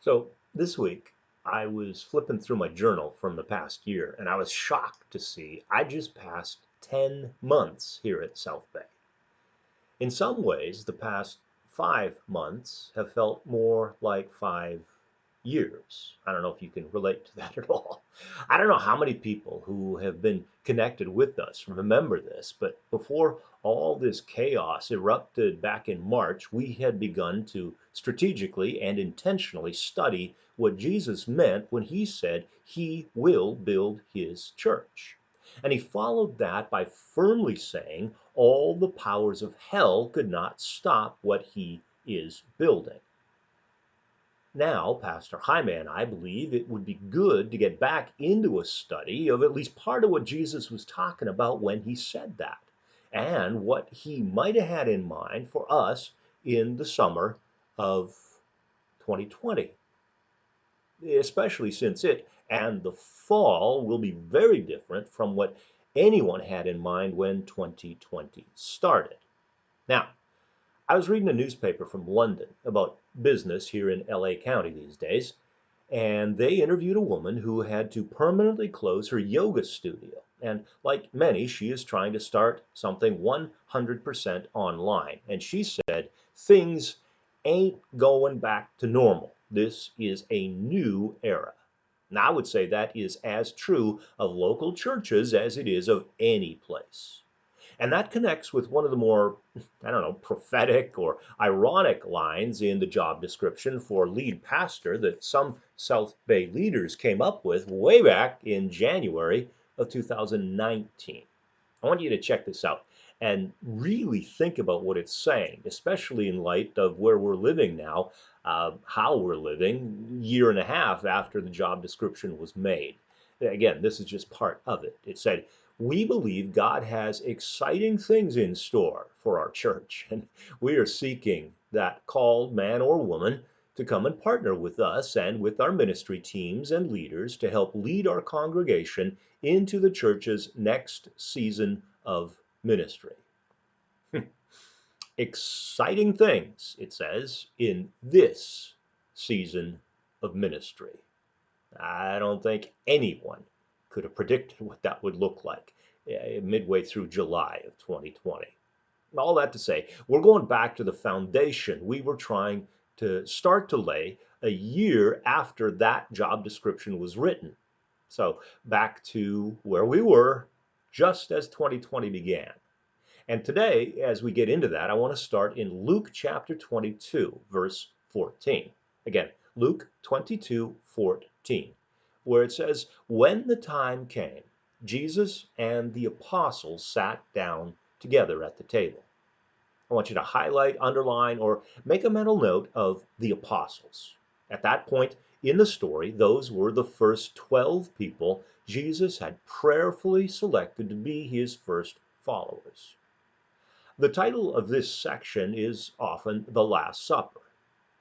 So this week, I was flipping through my journal from the past year, and I was shocked to see I just passed 10 months here at South Bay. In some ways, the past 5 months have felt more like 5 years. I don't know if you can relate to that at all. I don't know how many people who have been connected with us remember this, but before all this chaos erupted back in March, we had begun to strategically and intentionally study what Jesus meant when he said he will build his church. And he followed that by firmly saying all the powers of hell could not stop what he is building. Now, Pastor Jaime and I believe it would be good to get back into a study of at least part of what Jesus was talking about when he said that, and what he might have had in mind for us in the summer of 2020, especially since it and the fall will be very different from what anyone had in mind when 2020 started. Now, I was reading a newspaper from London about business here in LA County these days, and they interviewed a woman who had to permanently close her yoga studio. And like many, she is trying to start something 100% online. And she said, things ain't going back to normal. This is a new era. Now, I would say that is as true of local churches as it is of any place. And that connects with one of the more, I don't know, prophetic or ironic lines in the job description for lead pastor that some South Bay leaders came up with way back in January of 2019. I want you to check this out and really think about what it's saying, especially in light of where we're living now, how we're living, year and a half after the job description was made. Again, this is just part of it. It said, we believe God has exciting things in store for our church, and we are seeking that called man or woman to come and partner with us and with our ministry teams and leaders to help lead our congregation into the church's next season of ministry. Exciting things, it says, in this season of ministry. I don't think anyone could have predicted what that would look like midway through July of 2020. All that to say, we're going back to the foundation we were trying to start to lay a year after that job description was written. So back to where we were just as 2020 began. And today, as we get into that, I want to start in Luke chapter 22, verse 14. Again, Luke 22:14, where it says, when the time came, Jesus and the apostles sat down together at the table. I want you to highlight, underline, or make a mental note of the apostles. At that point in the story, those were the first 12 people Jesus had prayerfully selected to be his first followers. The title of this section is often The Last Supper.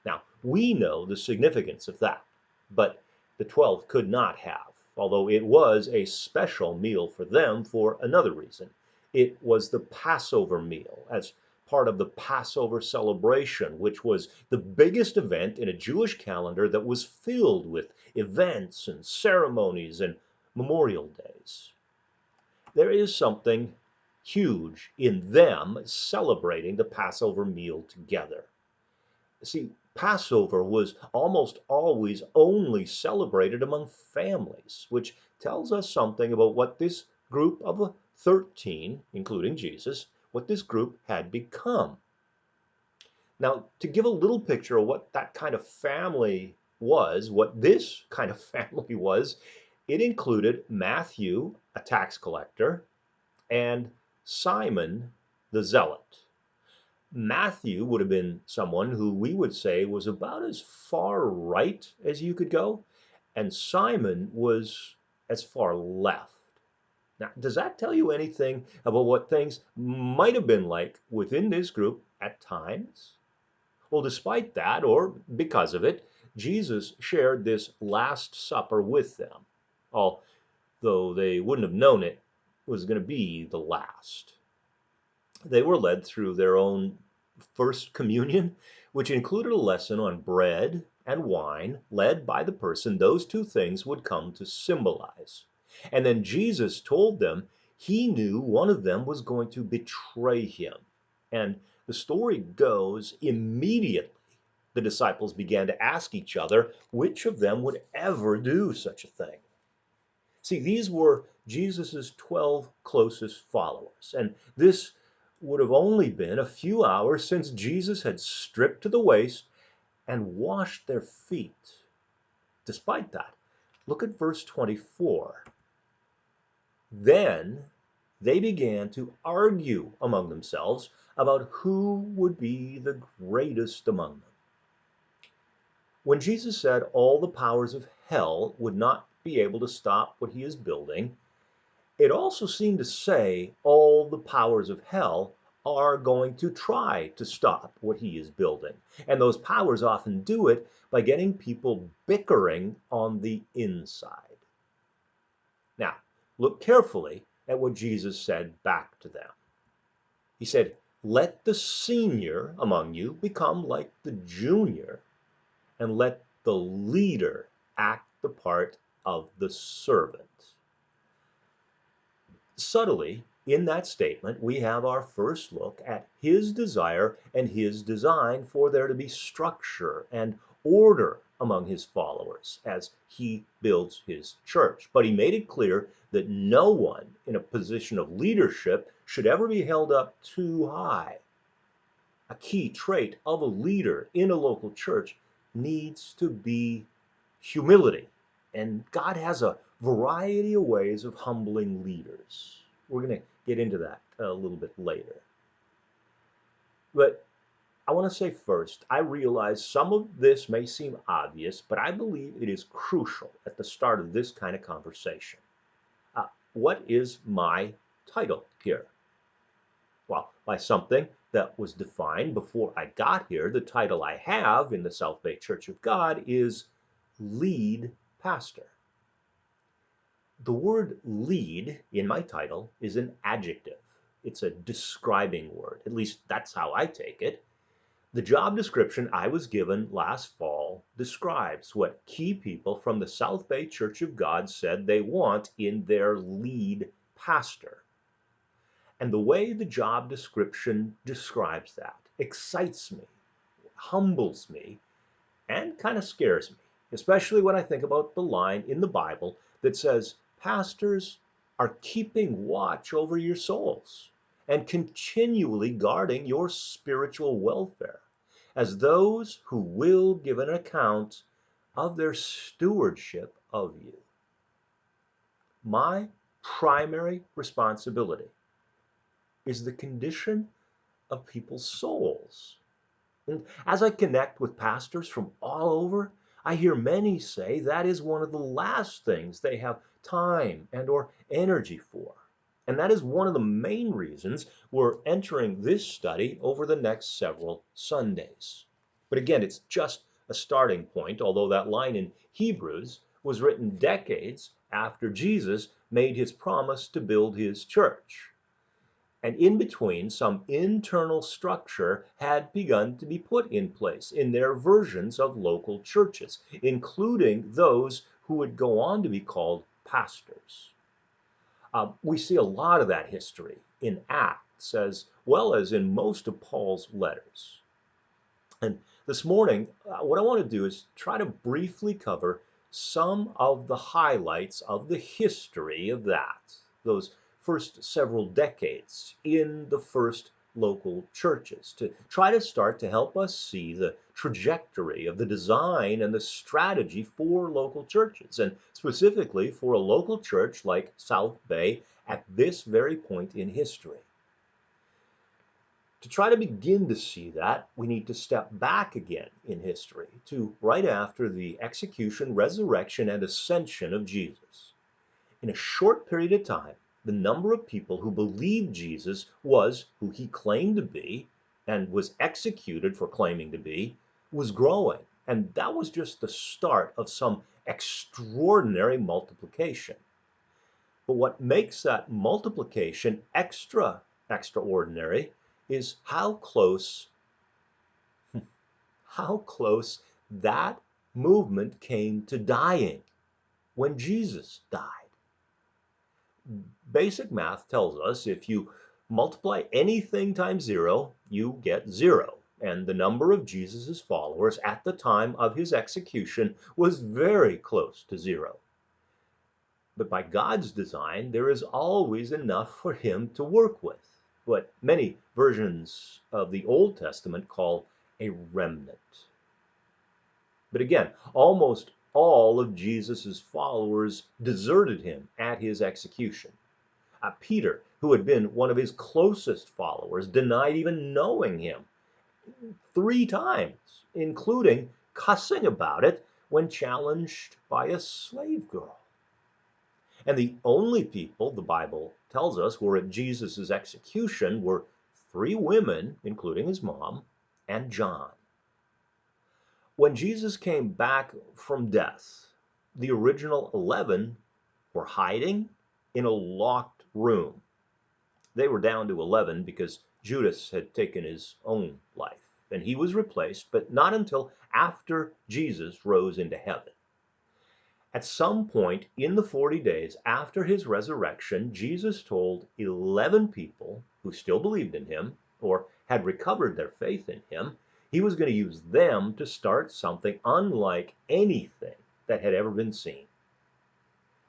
Now, we know the significance of that, but the 12 could not have, although it was a special meal for them for another reason. It was the Passover meal, as part of the Passover celebration, which was the biggest event in a Jewish calendar that was filled with events and ceremonies and memorial days. There is something huge in them celebrating the Passover meal together. See, Passover was almost always only celebrated among families, which tells us something about what this group of 13, including Jesus, what this group had become. Now, to give a little picture of what that kind of family was, what this kind of family was, it included Matthew, a tax collector, and Simon the Zealot. Matthew would have been someone who we would say was about as far right as you could go, and Simon was as far left. Now, does that tell you anything about what things might have been like within this group at times? Well, despite that, or because of it, Jesus shared this Last Supper with them, although they wouldn't have known it was going to be the last. They were led through their own First Communion, which included a lesson on bread and wine led by the person those two things would come to symbolize. And then Jesus told them he knew one of them was going to betray him. And the story goes immediately the disciples began to ask each other which of them would ever do such a thing. See, these were Jesus's 12 closest followers, and this would have only been a few hours since Jesus had stripped to the waist and washed their feet. Despite that, look at verse 24. Then they began to argue among themselves about who would be the greatest among them. When Jesus said all the powers of hell would not be able to stop what he is building, it also seemed to say all the powers of hell are going to try to stop what he is building. And those powers often do it by getting people bickering on the inside. Now, look carefully at what Jesus said back to them. He said, "Let the senior among you become like the junior, and let the leader act the part of the servant." Subtly, in that statement, we have our first look at his desire and his design for there to be structure and order among his followers as he builds his church. But he made it clear that no one in a position of leadership should ever be held up too high. A key trait of a leader in a local church needs to be humility. And God has a variety of ways of humbling leaders. We're going to get into that a little bit later. But I want to say first, I realize some of this may seem obvious, but I believe it is crucial at the start of this kind of conversation. What is my title here? Well, by something that was defined before I got here. The title I have in the South Bay Church of God is lead pastor. The word lead in my title is an adjective. It's a describing word. At least that's how I take it. The job description I was given last fall describes what key people from the South Bay Church of God said they want in their lead pastor. And the way the job description describes that excites me, humbles me, and kind of scares me, especially when I think about the line in the Bible that says, pastors are keeping watch over your souls and continually guarding your spiritual welfare as those who will give an account of their stewardship of you. My primary responsibility is the condition of people's souls. And as I connect with pastors from all over, I hear many say that is one of the last things they have time and or energy for. And that is one of the main reasons we're entering this study over the next several Sundays. But again, it's just a starting point, although that line in Hebrews was written decades after Jesus made his promise to build his church. And in between, some internal structure had begun to be put in place in their versions of local churches, including those who would go on to be called pastors. We see a lot of that history in Acts as well as in most of Paul's letters. And this morning, what I want to do is try to briefly cover some of the highlights of the history of that, those first several decades in the first local churches, to try to start to help us see the trajectory of the design and the strategy for local churches, and specifically for a local church like South Bay at this very point in history. To try to begin to see that, we need to step back again in history to right after the execution, resurrection, and ascension of Jesus. In a short period of time, the number of people who believed Jesus was who he claimed to be and was executed for claiming to be was growing. And that was just the start of some extraordinary multiplication. But what makes that multiplication extraordinary is how close how close that movement came to dying when Jesus died. Basic math tells us if you multiply anything times zero, you get zero. And the number of Jesus's followers at the time of his execution was very close to zero. But by God's design, there is always enough for him to work with, what many versions of the Old Testament call a remnant. But again, almost all of Jesus's followers deserted him at his execution. Peter, who had been one of his closest followers, denied even knowing him 3 times, including cussing about it when challenged by a slave girl. And the only people the Bible tells us were at Jesus' execution were 3 women, including his mom, and John. When Jesus came back from death, the original 11 were hiding in a locked room. They were down to 11 because Judas had taken his own life, and he was replaced, but not until after Jesus rose into heaven. At some point in the 40 days after his resurrection, Jesus told 11 people who still believed in him or had recovered their faith in him, he was going to use them to start something unlike anything that had ever been seen.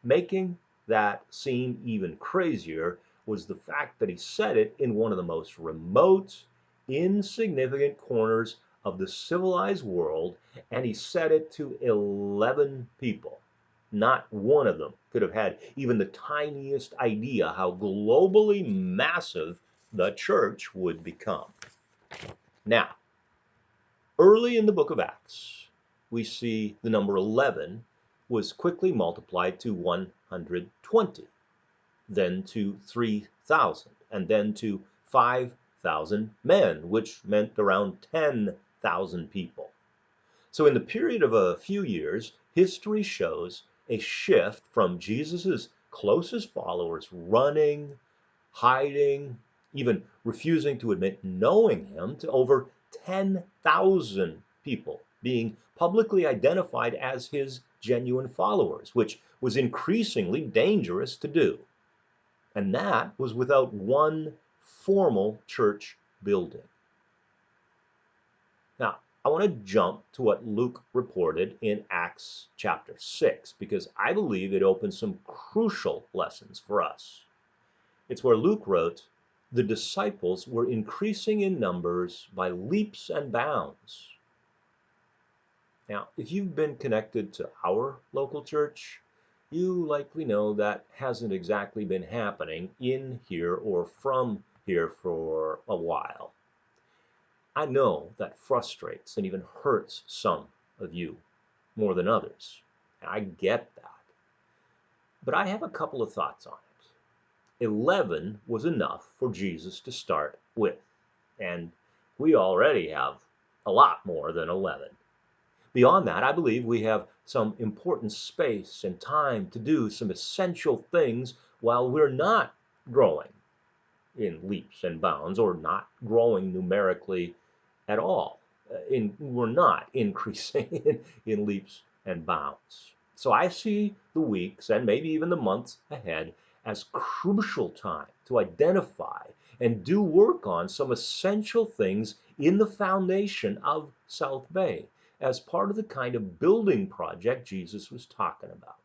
Making that seem even crazier was the fact that he said it in one of the most remote, insignificant corners of the civilized world, and he said it to 11 people. Not one of them could have had even the tiniest idea how globally massive the church would become. Now, early in the book of Acts, we see the number 11 was quickly multiplied to 120, then to 3,000, and then to 5,000 men, which meant around 10,000 people. So in the period of a few years, history shows a shift from Jesus's closest followers running, hiding, even refusing to admit knowing him, to over 10,000 people being publicly identified as his genuine followers, which was increasingly dangerous to do. And that was without one formal church building. Now, I want to jump to what Luke reported in Acts chapter 6, because I believe it opens some crucial lessons for us. It's where Luke wrote, "The disciples were increasing in numbers by leaps and bounds." Now, if you've been connected to our local church, you likely know that hasn't exactly been happening in here or from here for a while. I know that frustrates and even hurts some of you more than others. I get that. But I have a couple of thoughts on it. 11 was enough for Jesus to start with, and we already have a lot more than 11. Beyond that, I believe we have some important space and time to do some essential things while we're not growing in leaps and bounds, or not growing numerically at all. We're not increasing in leaps and bounds. So I see the weeks and maybe even the months ahead as crucial time to identify and do work on some essential things in the foundation of South Bay as part of the kind of building project Jesus was talking about.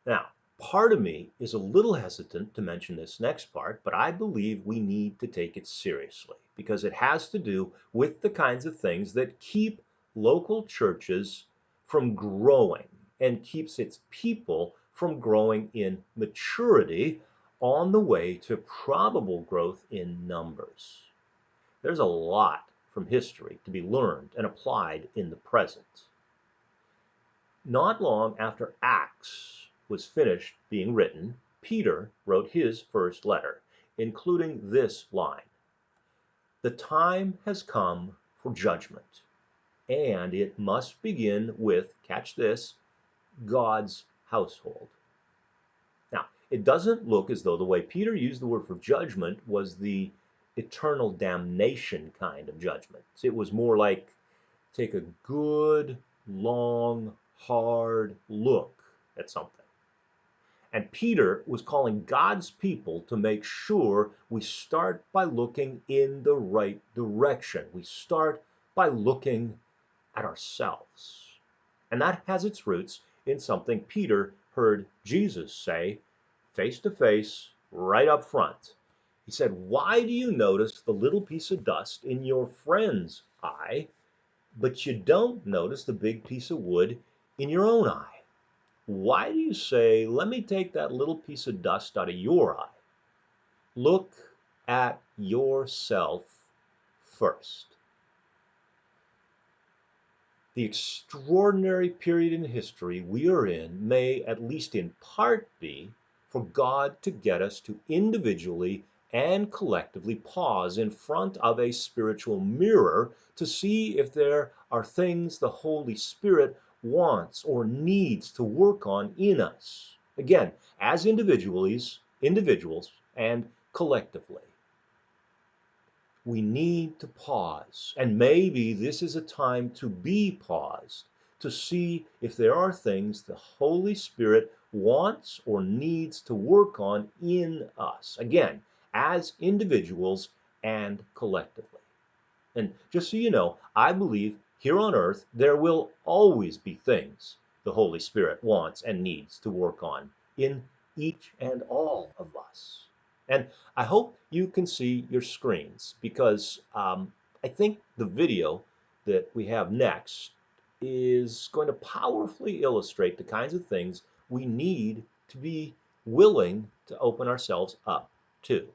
Now, part of me is a little hesitant to mention this next part, but I believe we need to take it seriously because it has to do with the kinds of things that keep local churches from growing and keeps its people from growing in maturity on the way to probable growth in numbers. There's a lot from history to be learned and applied in the present. Not long after Acts was finished being written, Peter wrote his first letter, including this line: "The time has come for judgment, and it must begin with," catch this, "God's household." Now, it doesn't look as though the way Peter used the word for judgment was the eternal damnation kind of judgment. It was more like take a good, long, hard look at something. And Peter was calling God's people to make sure we start by looking in the right direction. We start by looking at ourselves. And that has its roots in something Peter heard Jesus say face to face, right up front. He said, "Why do you notice the little piece of dust in your friend's eye, but you don't notice the big piece of wood in your own eye? Why do you say, 'Let me take that little piece of dust out of your eye'? Look at yourself first." The extraordinary period in history we are in may, at least in part, be for God to get us to individually and collectively pause in front of a spiritual mirror to see if there are things the Holy Spirit wants or needs to work on in us. Again, as individuals and collectively. We need to pause, and maybe this is a time to be paused, to see if there are things the Holy Spirit wants or needs to work on in us, again, as individuals and collectively. And just so you know, I believe here on earth there will always be things the Holy Spirit wants and needs to work on in each and all of us. And I hope you can see your screens because I think the video that we have next is going to powerfully illustrate the kinds of things we need to be willing to open ourselves up to.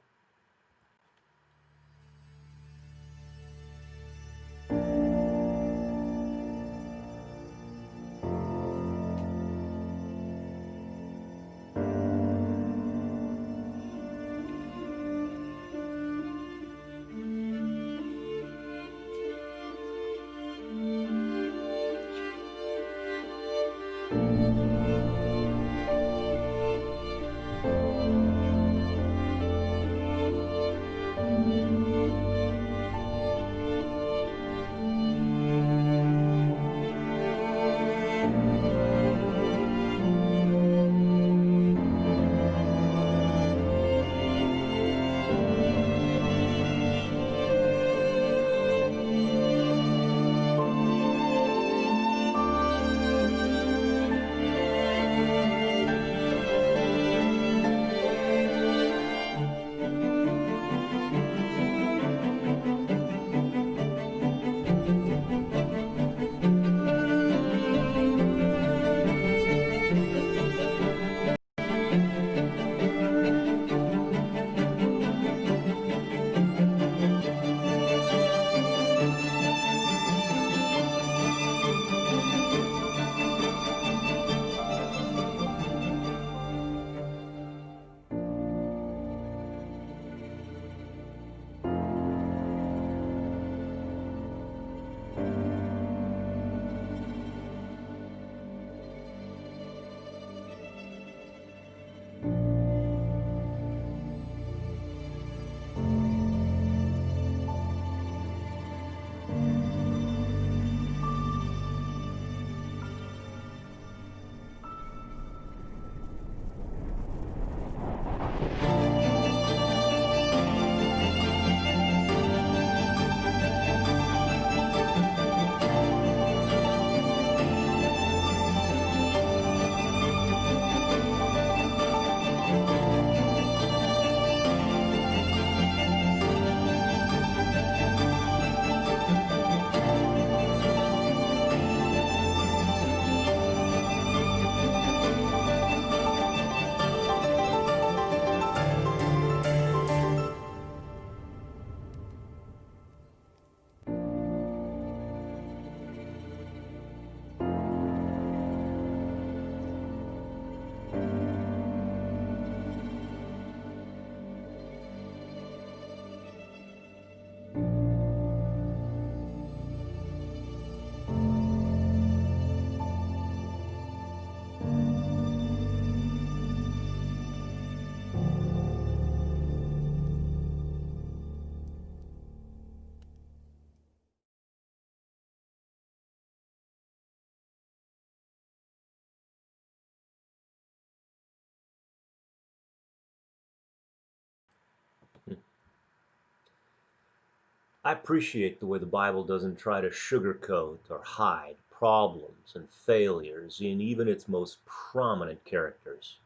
I appreciate the way the Bible doesn't try to sugarcoat or hide problems and failures in even its most prominent characters.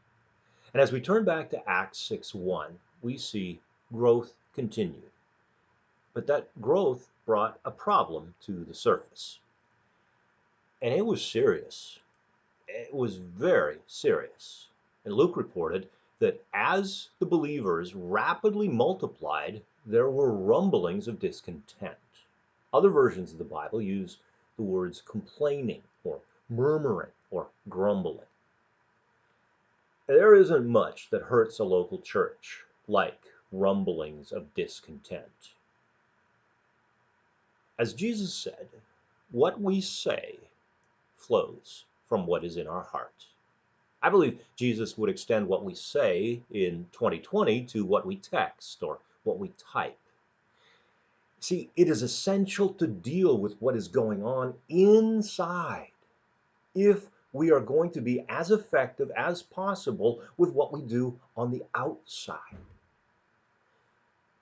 And as we turn back to Acts 6:1, we see growth continued. But that growth brought a problem to the surface. And it was serious. It was very serious. And Luke reported that as the believers rapidly multiplied, there were rumblings of discontent. Other versions of the Bible use the words complaining or murmuring or grumbling. There isn't much that hurts a local church like rumblings of discontent. As Jesus said, what we say flows from what is in our heart. I believe Jesus would extend what we say in 2020 to what we text or what we type. See, it is essential to deal with what is going on inside if we are going to be as effective as possible with what we do on the outside.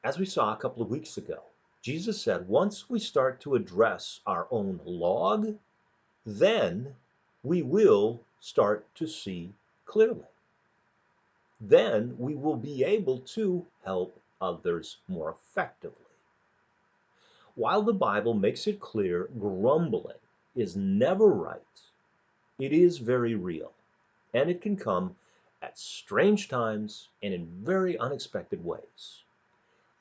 As we saw a couple of weeks ago, Jesus said once we start to address our own log, then we will start to see clearly. Then we will be able to help others more effectively. While the Bible makes it clear grumbling is never right, it is very real, and it can come at strange times and in very unexpected ways.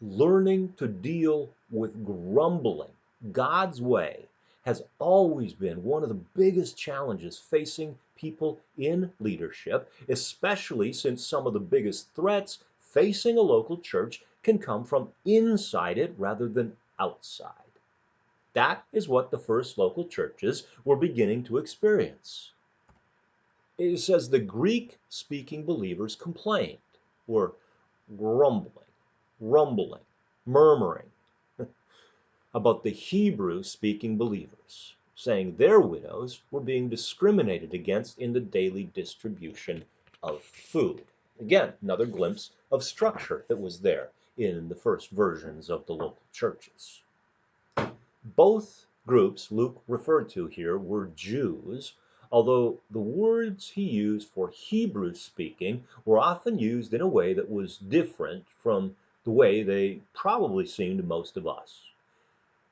Learning to deal with grumbling God's way has always been one of the biggest challenges facing people in leadership, especially since some of the biggest threats facing a local church can come from inside it rather than outside. That is what the first local churches were beginning to experience. It says the Greek speaking believers complained, were grumbling, rumbling, murmuring about the Hebrew speaking believers, saying their widows were being discriminated against in the daily distribution of food. Again, another glimpse of structure that was there in the first versions of the local churches. Both groups Luke referred to here were Jews, although the words he used for Hebrew speaking were often used in a way that was different from the way they probably seem to most of us.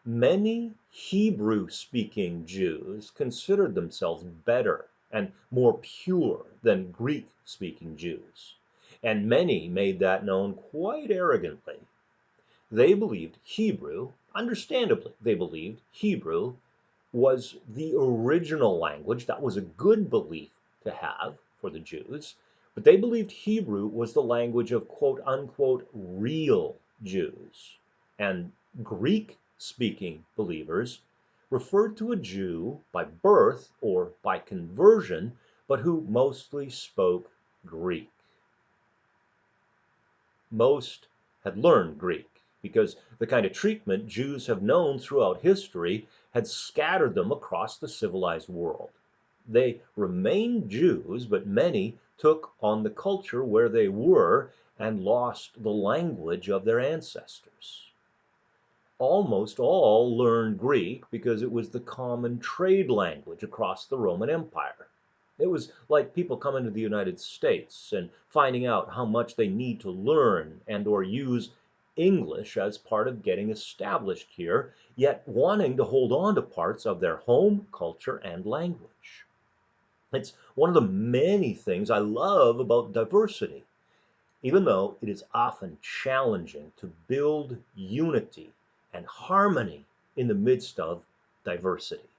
Many Hebrew speaking Jews considered themselves better and more pure than Greek speaking Jews, and many made that known quite arrogantly. They believed Hebrew, understandably, they believed Hebrew was the original language. That was a good belief to have for the Jews, but they believed Hebrew was the language of quote unquote real Jews. And Greek speaking believers referred to a Jew by birth or by conversion, but who mostly spoke Greek. Most had learned Greek because the kind of treatment Jews have known throughout history had scattered them across the civilized world. They remained Jews, but many took on the culture where they were and lost the language of their ancestors. Almost all learned Greek because it was the common trade language across the Roman Empire. It was like people coming to the United States and finding out how much they need to learn and or use English as part of getting established here, yet wanting to hold on to parts of their home culture and language. It's one of the many things I love about diversity, even though it is often challenging to build unity and harmony in the midst of diversity.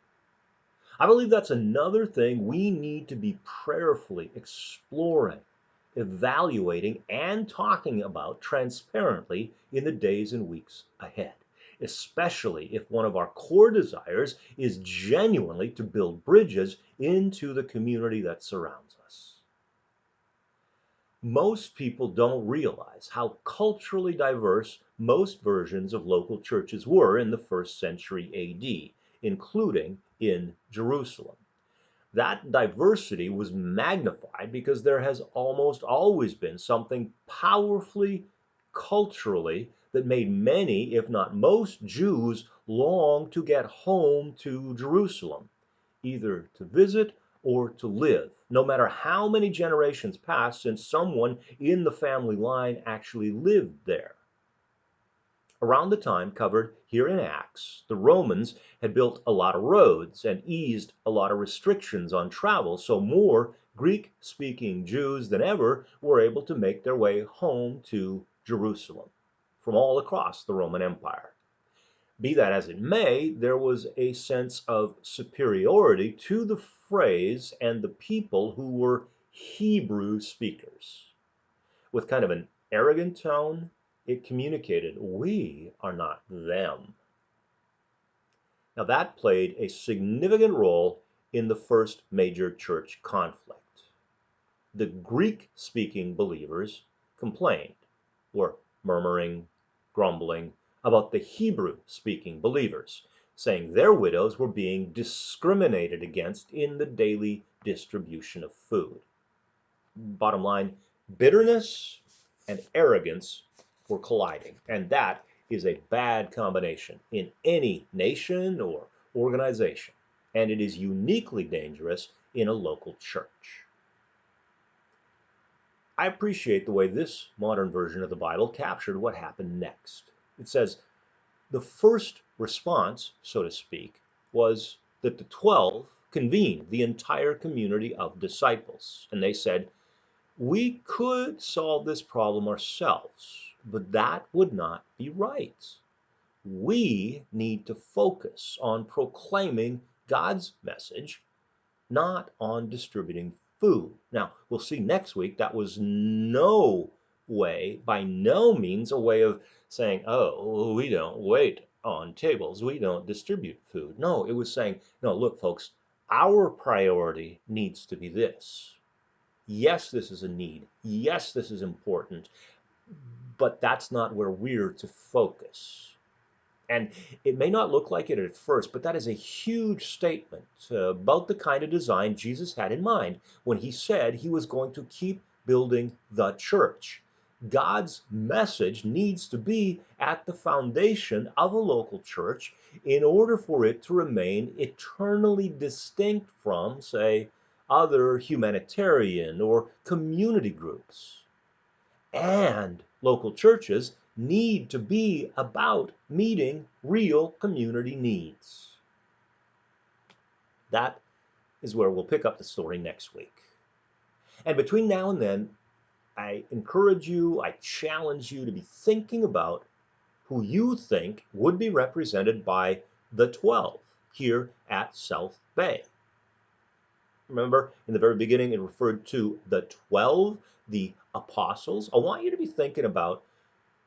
I believe that's another thing we need to be prayerfully exploring, evaluating, and talking about transparently in the days and weeks ahead, especially if one of our core desires is genuinely to build bridges into the community that surrounds us. Most people don't realize how culturally diverse most versions of local churches were in the first century AD, including in Jerusalem. That diversity was magnified because there has almost always been something powerfully culturally that made many, if not most, Jews long to get home to Jerusalem, either to visit or to live, no matter how many generations passed since someone in the family line actually lived there. Around the time covered here in Acts, the Romans had built a lot of roads and eased a lot of restrictions on travel, so more Greek-speaking Jews than ever were able to make their way home to Jerusalem from all across the Roman Empire. Be that as it may, there was a sense of superiority to the phrase and the people who were Hebrew speakers. With kind of an arrogant tone, it communicated, we are not them. Now that played a significant role in the first major church conflict. The Greek-speaking believers complained, or murmuring, grumbling, about the Hebrew-speaking believers, saying their widows were being discriminated against in the daily distribution of food. Bottom line, bitterness and arrogance were colliding, and that is a bad combination in any nation or organization, and it is uniquely dangerous in a local church. I appreciate the way this modern version of the Bible captured what happened next. It says, the first response, so to speak, was that the 12 convened the entire community of disciples, and they said, we could solve this problem ourselves, but that would not be right. We need to focus on proclaiming God's message, not on distributing food. Now, we'll see next week that was no way, by no means, a way of saying, oh, we don't wait on tables, we don't distribute food. No, it was saying, no, look, folks, our priority needs to be this. Yes, this is a need. Yes, this is important, but that's not where we're to focus. And it may not look like it at first, but that is a huge statement about the kind of design Jesus had in mind when he said he was going to keep building the church. God's message needs to be at the foundation of a local church in order for it to remain eternally distinct from, say, other humanitarian or community groups. And local churches need to be about meeting real community needs. That is where we'll pick up the story next week. And between now and then, I encourage you, I challenge you to be thinking about who you think would be represented by the 12 here at South Bay. Remember, in the very beginning, it referred to the 12, the apostles. I want you to be thinking about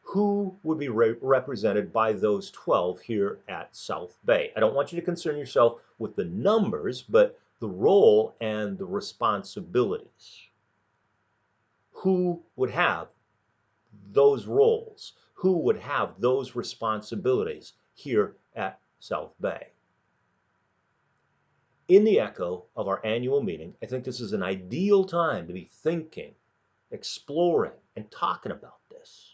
who would be represented by those 12 here at South Bay. I don't want you to concern yourself with the numbers, but the role and the responsibilities. Who would have those roles? Who would have those responsibilities here at South Bay? In the echo of our annual meeting, I think this is an ideal time to be thinking, exploring, and talking about this.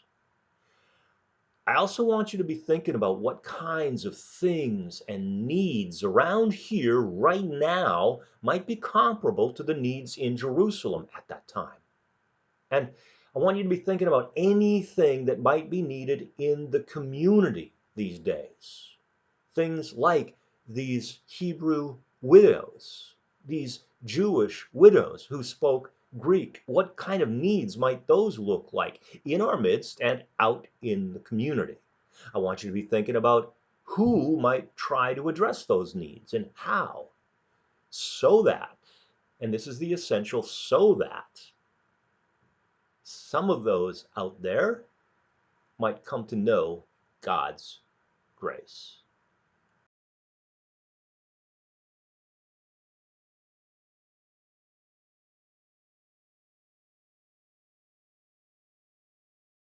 I also want you to be thinking about what kinds of things and needs around here right now might be comparable to the needs in Jerusalem at that time. And I want you to be thinking about anything that might be needed in the community these days. Things like these Hebrew widows, these Jewish widows who spoke Greek. What kind of needs might those look like in our midst and out in the community? I want you to be thinking about who might try to address those needs and how, so that, and this is the essential, so that some of those out there might come to know God's grace.